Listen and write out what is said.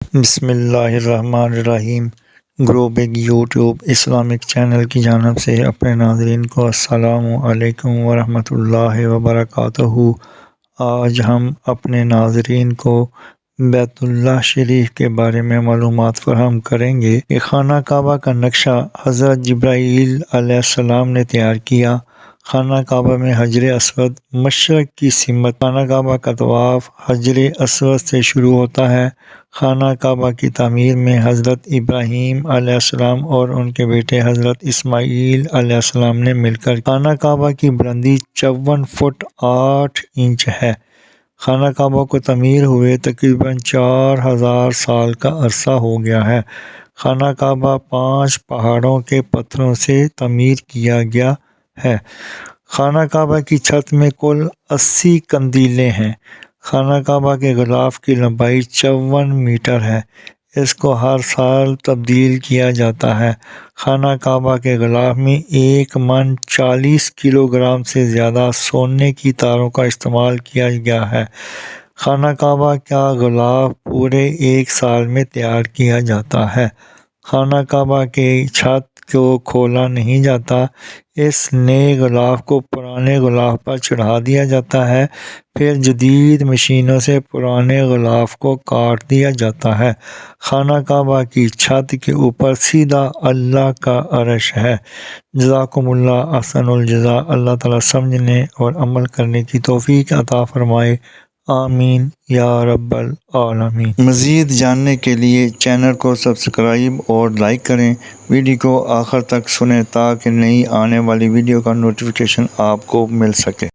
بسم اللہ الرحمن الرحیم۔ گرو بگ یوٹیوب اسلامک چینل کی جانب سے اپنے ناظرین کو السلام علیکم ورحمۃ اللہ وبرکاتہ۔ آج ہم اپنے ناظرین کو بیت اللہ شریف کے بارے میں معلومات فراہم کریں گے کہ خانہ کعبہ کا نقشہ حضرت جبرائیل علیہ السلام نے تیار کیا۔ خانہ کعبہ میں حجر اسود مشرق کی سمت۔ خانہ کعبہ کا طواف حجر اسود سے شروع ہوتا ہے۔ خانہ کعبہ کی تعمیر میں حضرت ابراہیم علیہ السلام اور ان کے بیٹے حضرت اسماعیل علیہ السلام نے مل کر خانہ کعبہ کی بلندی 54 فٹ 8 انچ ہے۔ خانہ کعبہ کو تعمیر ہوئے تقریباً 4000 سال کا عرصہ ہو گیا ہے۔ خانہ کعبہ 5 پہاڑوں کے پتھروں سے تعمیر کیا گیا ہے۔ خانہ کعبہ کی چھت میں کل 80 قندیلیں ہیں۔ خانہ کعبہ کے غلاف کی لمبائی 54 میٹر ہے۔ اس کو ہر سال تبدیل کیا جاتا ہے۔ خانہ کعبہ کے غلاف میں 1 من 40 کلوگرام سے زیادہ سونے کی تاروں کا استعمال کیا گیا ہے۔ خانہ کعبہ کا غلاف پورے 1 سال میں تیار کیا جاتا ہے۔ خانہ کعبہ کی چھت کو کھولا نہیں جاتا۔ اس نئے غلاف کو پرانے غلاف پر چڑھا دیا جاتا ہے، پھر جدید مشینوں سے پرانے غلاف کو کاٹ دیا جاتا ہے۔ خانہ کعبہ کی چھت کے اوپر سیدھا اللہ کا عرش ہے۔ جزاکم اللہ احسن الجزا۔ اللہ تعالیٰ سمجھنے اور عمل کرنے کی توفیق عطا فرمائے، آمین یا رب العالمین۔ مزید جاننے کے لیے چینل کو سبسکرائب اور لائک کریں۔ ویڈیو کو آخر تک سنیں تاکہ نئی آنے والی ویڈیو کا نوٹیفیکیشن آپ کو مل سکے۔